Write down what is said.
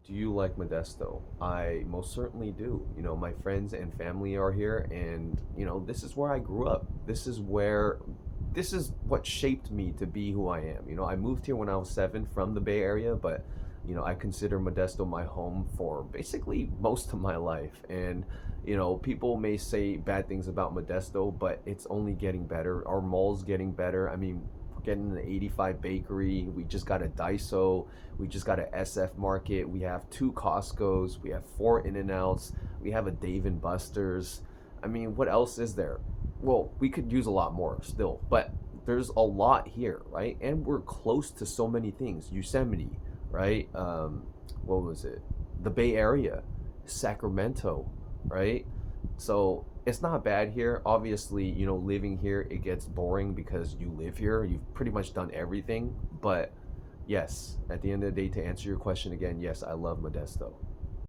Do you like Modesto? I most certainly do. You know, my friends and family are here, and this is where I grew up. This is what shaped me to be who I am. You know, I moved here when I was 7 from the Bay Area, but I consider Modesto my home for basically most of my life. And people may say bad things about Modesto, but it's only getting better. Our mall's getting better. I mean, we're getting an 85 bakery. We just got a Daiso. We just got a SF Market. We have 2 Costco's. We have 4 In-N-Outs. We have a Dave and Buster's. I mean, what else is there? Well, we could use a lot more still, but there's a lot here, right? And we're close to so many things. Yosemite, right? What was it? The Bay Area, Sacramento, right? So it's not bad here. Obviously, living here, it gets boring because you live here. You've pretty much done everything. But yes, at the end of the day, to answer your question again, yes, I love Modesto.